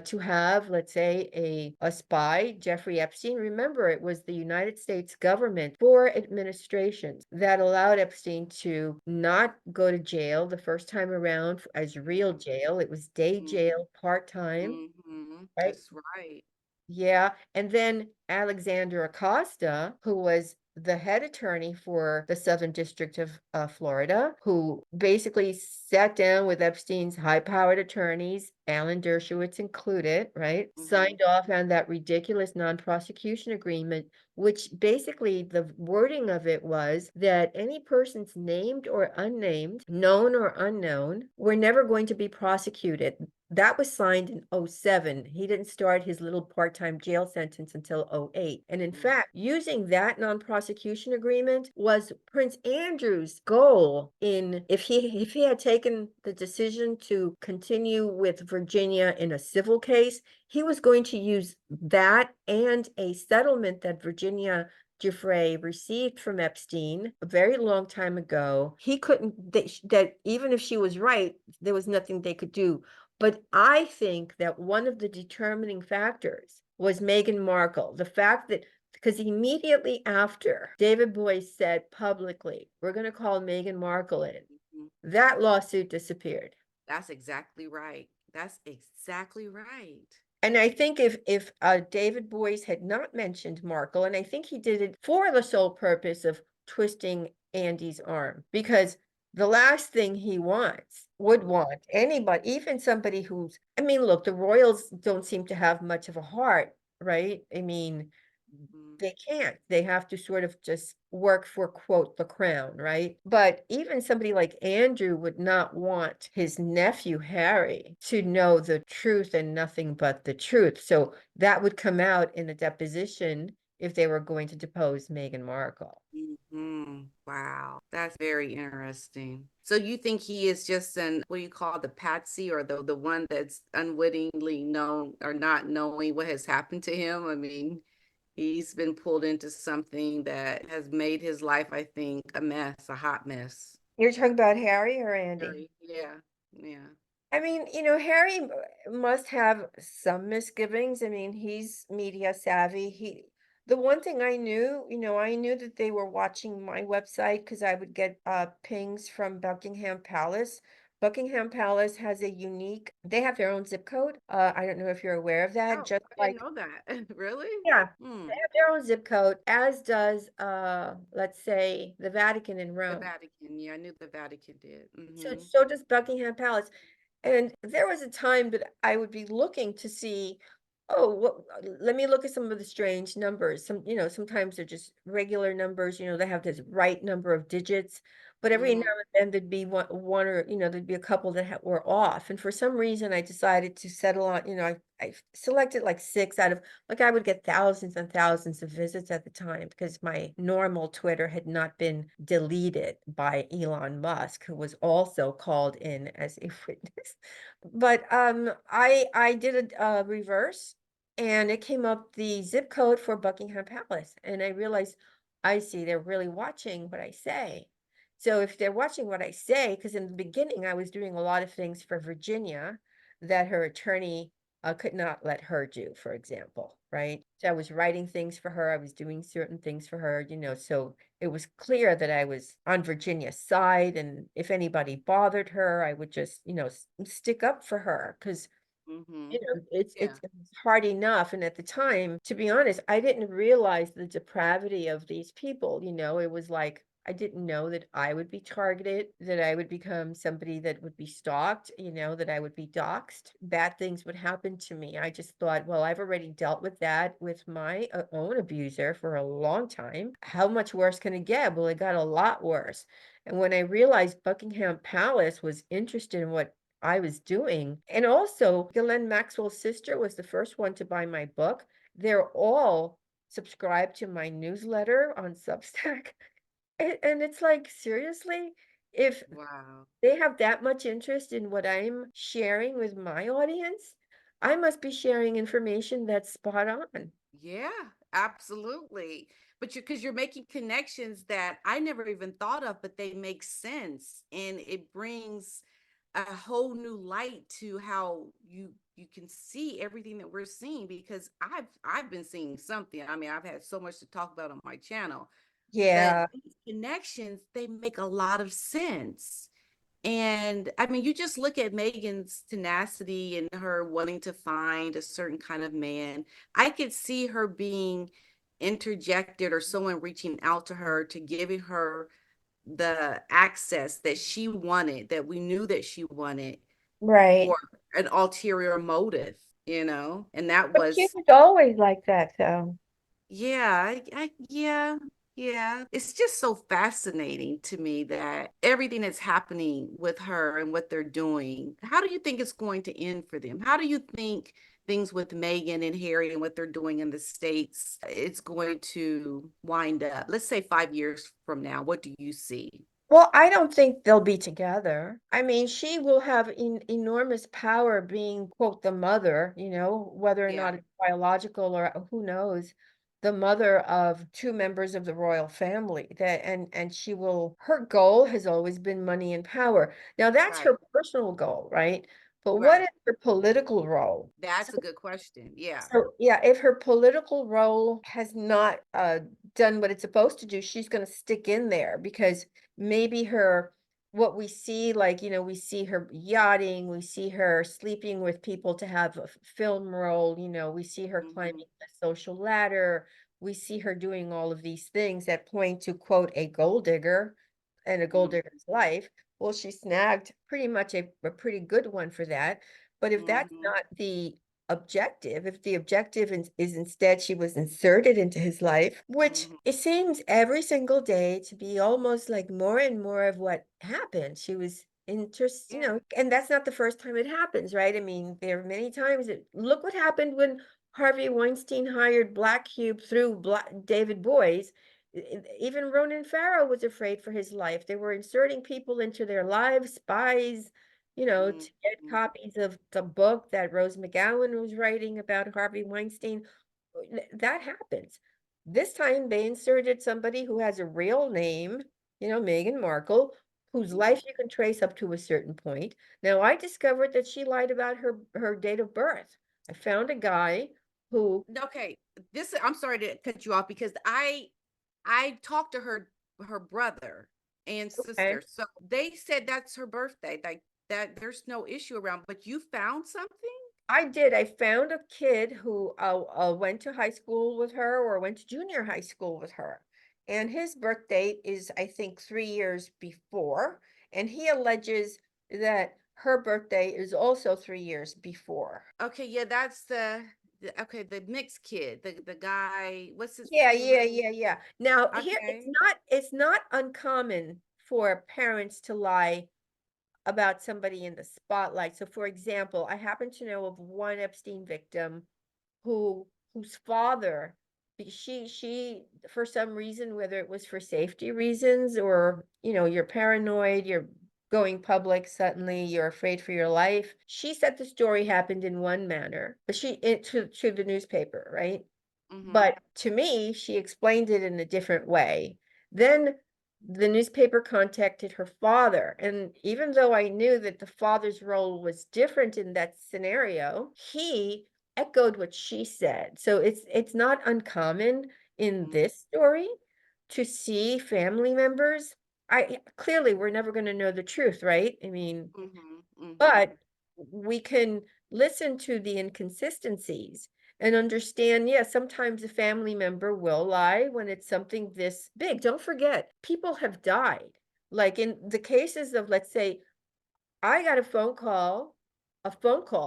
to have, let's say, a spy, Jeffrey Epstein? Remember, it was the United States government, 4 administrations, that allowed Epstein to not go to jail the first time around as real jail. It was day jail, part-time. Right? That's right. Yeah. And then Alexander Acosta, who was the head attorney for the Southern District of Florida, who basically sat down with Epstein's high-powered attorneys, Alan Dershowitz included, right? Signed off on that ridiculous non-prosecution agreement, which basically the wording of it was that any persons named or unnamed, known or unknown, were never going to be prosecuted. That was signed in 07. He didn't start his little part-time jail sentence until 08. And in fact, using that non-prosecution agreement was Prince Andrew's goal in if he had taken the decision to continue with Virginia in a civil case, he was going to use that and a settlement that Virginia Giuffre received from Epstein a very long time ago. He couldn't, that even if she was right, there was nothing they could do. But I think that one of the determining factors was Meghan Markle. The fact that, because immediately after David Boies said publicly, we're going to call Meghan Markle in, that lawsuit disappeared. That's exactly right. That's exactly right. And I think if David Boies had not mentioned Markle, and I think he did it for the sole purpose of twisting Andy's arm, because the last thing he would want anybody, even somebody who's, I mean, look, the royals don't seem to have much of a heart, right? I mean, they can't. They have to sort of just work for, quote, the crown, right? But even somebody like Andrew would not want his nephew Harry to know the truth and nothing but the truth. So that would come out in a deposition if they were going to depose Meghan Markle. Wow, that's very interesting. So you think he is just what do you call the patsy, or the one that's unwittingly known or not knowing what has happened to him? I mean, he's been pulled into something that has made his life, I think, a mess, a hot mess. You're talking about Harry or Andy? Yeah, yeah. I mean, Harry must have some misgivings. I mean, he's media savvy. The one thing I knew, I knew that they were watching my website because I would get pings from Buckingham Palace. Buckingham Palace has they have their own zip code. I don't know if you're aware of that. Oh, Just I like, didn't know that. Really? yeah, Hmm. they have their own zip code, as does, let's say, the Vatican in The Rome. Vatican. Yeah, I knew the Vatican did. So does Buckingham Palace. And there was a time that I would be looking to see, oh, let me look at some of the strange numbers. Sometimes they're just regular numbers, they have this right number of digits, but every now and then there'd be one or, there'd be a couple that were off. And for some reason I decided to settle on, I selected like 6 out of, like, I would get thousands and thousands of visits at the time because my normal Twitter had not been deleted by Elon Musk, who was also called in as a witness. But I did a reverse, and it came up the zip code for Buckingham Palace, and I realized, I see, they're really watching what I say. So if they're watching what I say, because in the beginning I was doing a lot of things for Virginia that her attorney could not let her do, for example, right? So I was writing things for her, I was doing certain things for her, so it was clear that I was on Virginia's side, and if anybody bothered her, I would just, stick up for her, because it's hard enough. And at the time, to be honest, I didn't realize the depravity of these people. It was like, I didn't know that I would be targeted, that I would become somebody that would be stalked, that I would be doxxed, bad things would happen to me. I just thought, well, I've already dealt with that with my own abuser for a long time. How much worse can it get? Well, it got a lot worse. And when I realized Buckingham Palace was interested in what I was doing, and also Ghislaine Maxwell's sister was the first one to buy my book. They're all subscribed to my newsletter on Substack. And it's like, seriously, if Wow. they have that much interest in what I'm sharing with my audience, I must be sharing information that's spot on. Yeah, absolutely. But because you're making connections that I never even thought of, but they make sense, and it brings a whole new light to how you can see everything that we're seeing, because I've been seeing something. I mean, I've had so much to talk about on my channel that Yeah. these connections, they make a lot of sense. And I mean, you just look at Megan's tenacity and her wanting to find a certain kind of man. I could see her being interjected, or someone reaching out to her to giving her the access that she wanted, that we knew that she wanted, Right. for an ulterior motive, and that But she was, was always like that, though. yeah, yeah, yeah. It's just so fascinating to me that everything that's happening with her and what they're doing. How do you think it's going to end for them? How do you think things with Meghan and Harry and what they're doing in the States, it's going to wind up? Let's say 5 years from now, what do you see? Well, I don't think they'll be together. I mean, she will have enormous power being, quote, the mother, whether or Yeah, not it's biological or who knows, the mother of two members of the royal family. And she will, her goal has always been money and power. Now, that's right, her personal goal, right? But what is right. her political role? That's a good question. Yeah. So yeah, if her political role has not done what it's supposed to do, she's going to stick in there because maybe her, what we see, like, we see her yachting, we see her sleeping with people to have a film role, we see her climbing Hmm. the social ladder, we see her doing all of these things that point to, quote, a gold digger and a gold digger's life. Well, she snagged pretty much a pretty good one for that. But if that's Hmm. not the objective, if the objective is instead she was inserted into his life, which Hmm. it seems every single day to be almost like more and more of what happened. She was interest, Yeah. and that's not the first time it happens, right? I mean, there are many times that look what happened when Harvey Weinstein hired Black Cube through David Boies. Even Ronan Farrow was afraid for his life. They were inserting people into their lives, spies, Hmm. to get copies of the book that Rose McGowan was writing about Harvey Weinstein. That happens. This time they inserted somebody who has a real name, Meghan Markle, whose Hmm. life you can trace up to a certain point. Now, I discovered that she lied about her date of birth. I found a guy who, Okay, I'm sorry to cut you off, because I talked to her brother and okay, sister. So they said that's her birthday. Like, that there's no issue around, but you found something? I did. I found a kid who went to high school with her or went to junior high school with her. And his birth date is, I think, 3 years before. And he alleges that her birthday is also 3 years before. Okay, yeah, that's okay, the mixed kid, the guy, what's his Yeah, name? yeah, yeah, yeah. Now, here Okay. it's not uncommon for parents to lie about somebody in the spotlight. So, for example, I happen to know of one Epstein victim whose father, she for some reason, whether it was for safety reasons or you're paranoid, you're going public suddenly, you're afraid for your life, she said the story happened in one manner, but to the newspaper, right? Mm-hmm. But to me, she explained it in a different way. Then the newspaper contacted her father. And even though I knew that the father's role was different in that scenario, he echoed what she said. So it's not uncommon in this story to see family members. I clearly we're never going to know the truth, right? I mean, Mm-hmm. Mm-hmm. but we can listen to the inconsistencies and understand, yeah, sometimes a family member will lie when it's something this big. Don't forget, people have died. Like in the cases of, let's say, I got a phone call,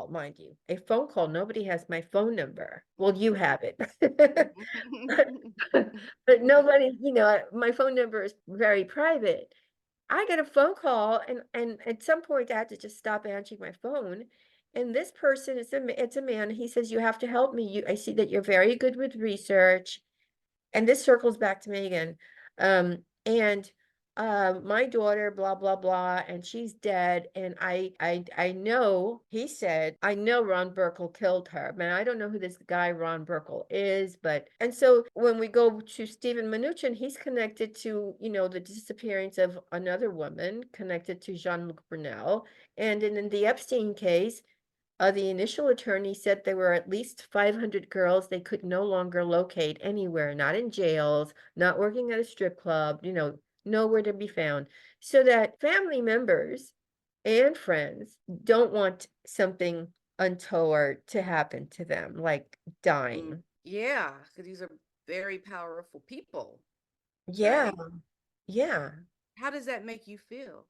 mind you, a phone call. Nobody has my phone number. Well, you have it. But nobody, my phone number is very private. I get a phone call and at some point I had to just stop answering my phone. And this person is it's a man. He says, "You have to help me. I see that you're very good with research." And this circles back to Meghan. And my daughter, blah, blah, blah, and she's dead. And I know, he said, I know Ron Burkle killed her. Man, I don't know who this guy Ron Burkle is, but and so when we go to Stephen Mnuchin, he's connected to, the disappearance of another woman connected to Jean-Luc Brunel. And in the Epstein case, the initial attorney said there were at least 500 girls they could no longer locate anywhere, not in jails, not working at a strip club, nowhere to be found. So that family members and friends don't want something untoward to happen to them, like dying. Yeah, because these are very powerful people, Yeah, right? yeah. How does that make you feel?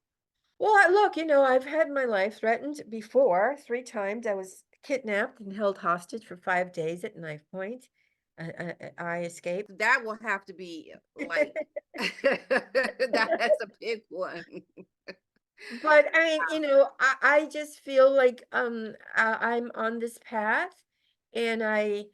Well, look, I've had my life threatened before. 3 times I was kidnapped and held hostage for 5 days at knife point. I escaped. That will have to be like that's a big one. But I mean, I just feel like I'm on this path, and I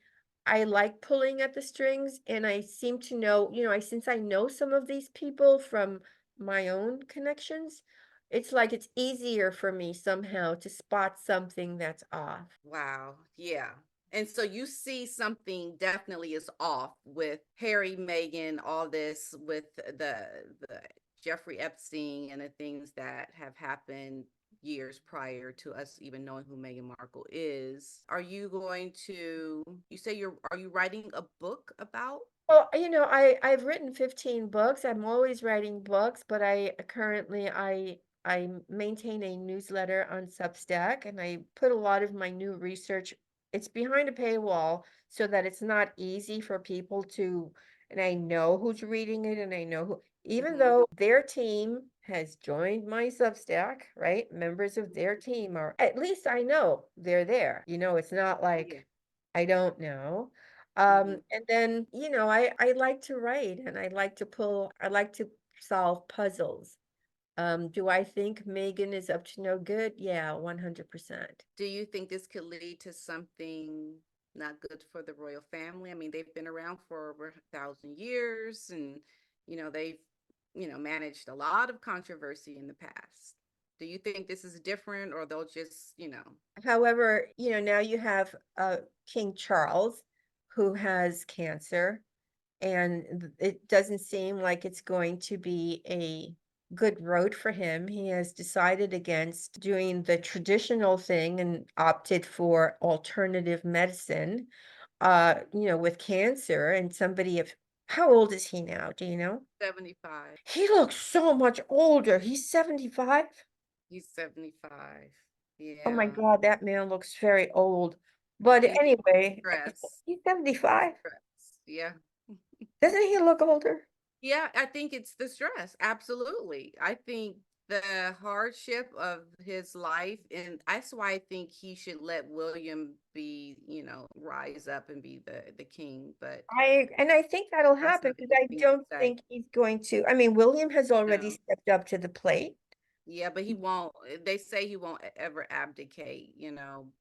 like pulling at the strings, and I seem to know, since I know some of these people from my own connections, it's like it's easier for me somehow to spot something that's off. Wow. Yeah. And so you see something definitely is off with Harry, Meghan, all this with the Jeffrey Epstein and the things that have happened years prior to us even knowing who Meghan Markle is. Are you going to, you say are you writing a book about? Well, I've written 15 books. I'm always writing books, but I maintain a newsletter on Substack, and I put a lot of my new research. It's behind a paywall so that it's not easy for people to, and I know who's reading it, and I know who, even Mm-hmm. though their team has joined my Substack, right? Members of their team are, at least I know they're there. It's not Oh, yeah. like I don't know. Mm-hmm. And then, I like to write, and I like to solve puzzles. Do I think Meghan is up to no good? Yeah, 100%. Do you think this could lead to something not good for the royal family? I mean, they've been around for over 1,000 years and, they've, managed a lot of controversy in the past. Do you think this is different or they'll just. However, now you have King Charles, who has cancer, and it doesn't seem like it's going to be a good road for him. He has decided against doing the traditional thing and opted for alternative medicine, with cancer. And somebody of, how old is he now? Do you know? 75. He looks so much older. He's 75. He's 75. Oh my Yeah. God, that man looks very old. I But think it's anyway, stress. he's 75. Stress. Yeah. Doesn't he look older? Yeah, I think it's the stress. Absolutely. I think the hardship of his life, and that's why I think he should let William be, rise up and be the king. But And I think that'll that's happen not a because good I thing to don't say. think he's going to. I mean, William has already No. stepped up to the plate, Yeah, but he won't. They say he won't ever abdicate,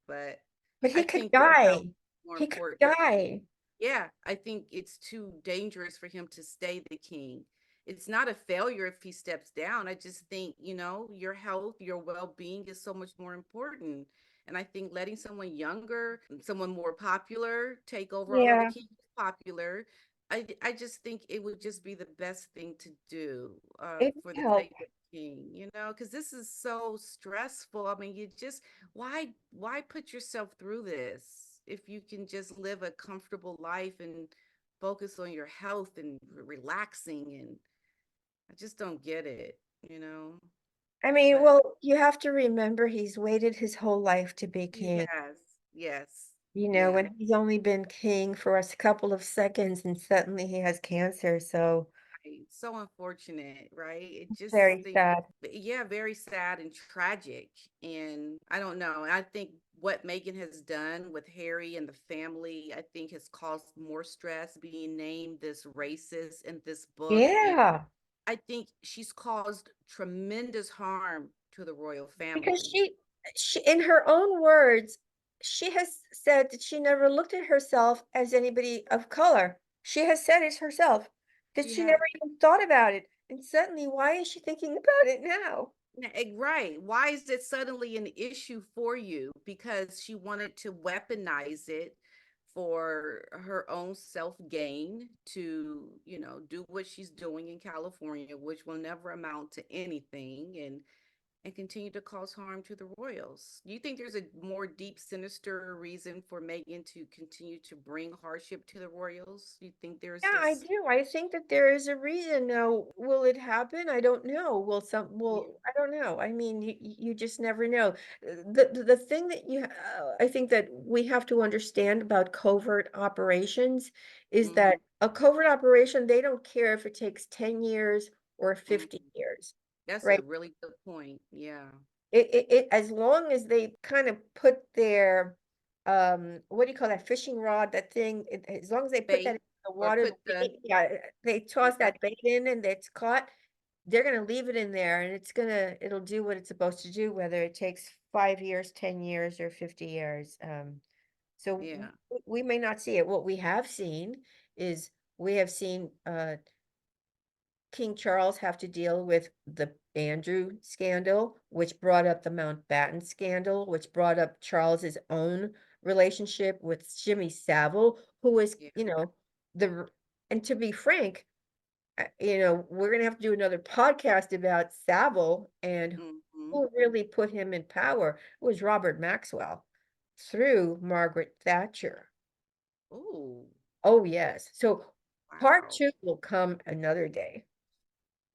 but but I he could think your health die. is more He could important. die. Yeah, I think it's too dangerous for him to stay the king. It's not a failure if he steps down. I just think, your health, your well-being is so much more important. And I think letting someone younger, someone more popular take over, although the Yeah, king is popular, I just think it would just be the best thing to do it for the would help. sake of the king, because this is so stressful. I mean, why put yourself through this if you can just live a comfortable life and focus on your health and relaxing, and I just don't get it. I mean, But well, you have to remember he's waited his whole life to be he king. has, yes, When yeah, he's only been king for a couple of seconds and suddenly he has cancer. So right. So unfortunate, right? It just very think, sad. yeah, very sad and tragic. And I don't know. I think what Meghan has done with Harry and the family, I think has caused more stress being named this racist in this book. And Yeah. I think she's caused tremendous harm to the royal Because family. she, in her own words, she has said that she never looked at herself as anybody of color. She has said it herself because She she has, never even thought about it. And suddenly, why is she thinking about it now? right. Why is it suddenly an issue for you? Because she wanted to weaponize it for her own self gain to, do what she's doing in California, which will never amount to anything. And and continue to cause harm to the royals. Do you think there's a more deep, sinister reason for Meghan to continue to bring hardship to the royals? Do you think there's Yeah, I this? do. I think that there is a reason. Now, will it happen? I don't know. Yeah. I don't know. I mean, you just never know. The thing that I think that we have to understand about covert operations is Mm-hmm. that a covert operation, they don't care if it takes 10 years or Mm-hmm. 50 years, That's a right? really good point. Yeah. As long as they kind of put their, what do you call that fishing rod, that thing, as long as they put that in Bait the or water, put the, yeah, they toss yeah. that bait in and it's caught, they're gonna leave it in there and it'll do what it's supposed to do, whether it takes 5 years, 10 years, or 50 years. So Yeah. we may not see it. What we have seen is we have seen King Charles have to deal with the Andrew scandal, which brought up the Mountbatten scandal, which brought up Charles's own relationship with Jimmy Savile, who was, Yeah. and to be frank, we're gonna have to do another podcast about Savile and Mm-hmm. who really put him in power. It was Robert Maxwell through Margaret Thatcher. Oh, Oh, yes. So part wow. two will come another day.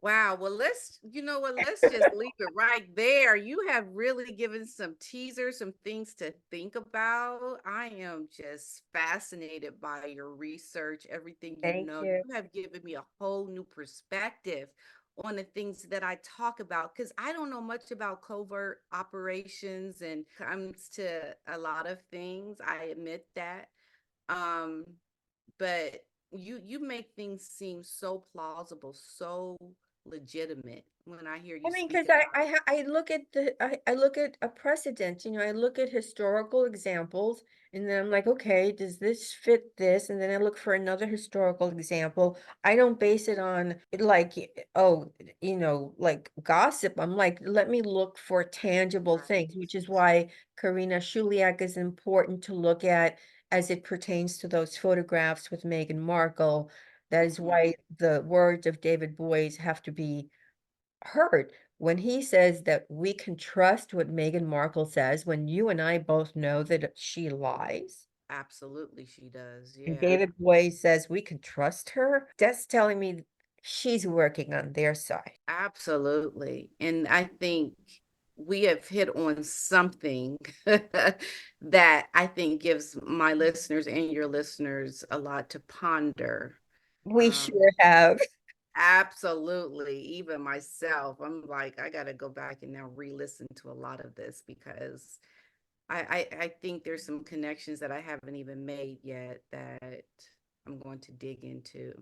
Wow. Well, you know what? Let's just leave it right there. You have really given some teasers, some things to think about. I am just fascinated by your research, everything you Thank know. you. You have given me a whole new perspective on the things that I talk about because I don't know much about covert operations and comes to a lot of things. I admit that. Um, but you make things seem so plausible, so legitimate when I hear I you mean, speak because about it. I look at I look at a precedent, I look at historical examples, and then I'm like, okay, does this fit this? And then I look for another historical example. I don't base it on like, oh, like gossip. I'm like, let me look for tangible things, which is why Karina Shulak is important to look at as it pertains to those photographs with Meghan Markle. That is Mhm. why the words of David Boies have to be heard when he says that we can trust what Meghan Markle says when you and I both know that she lies. Absolutely, she does. And Yeah, David Boies says we can trust her. That's telling me she's working on their side. absolutely. And I think we have hit on something that I think gives my listeners and your listeners a lot to ponder. We Um, sure have. Absolutely. Even myself, I'm like, I got to go back and now re-listen to a lot of this because I think there's some connections that I haven't even made yet that I'm going to dig into.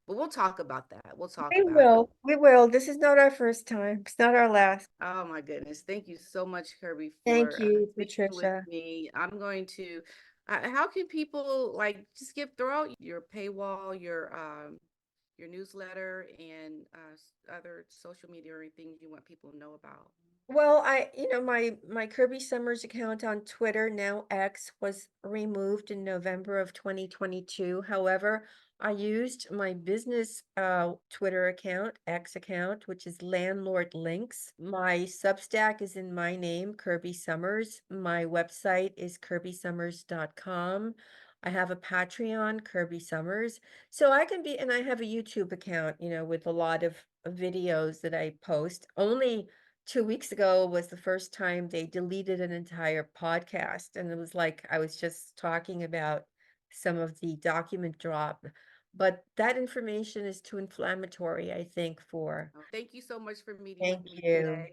But we'll talk about that. We'll talk We about it. will. We will. This is not our first time. It's not our last. Oh my goodness. Thank you so much, Kirby, Thank for you, speaking with Patricia. me. I'm going to, how can people like just throw out your paywall, your newsletter and other social media or anything you want people to know about? Well, my Kirby Sommers account on Twitter, now X, was removed in November of 2022. However, I used my business Twitter account, X account, which is Landlord Links. My Substack is in my name, Kirby Sommers. My website is kirbysommers.com. I have a Patreon, Kirby Sommers. So I can be, and I have a YouTube account, with a lot of videos that I post. Only 2 weeks ago was the first time they deleted an entire podcast, and it was like I was just talking about some of the document drop, but that information is too inflammatory, I think, for. Thank you so much for meeting with Thank me you. today.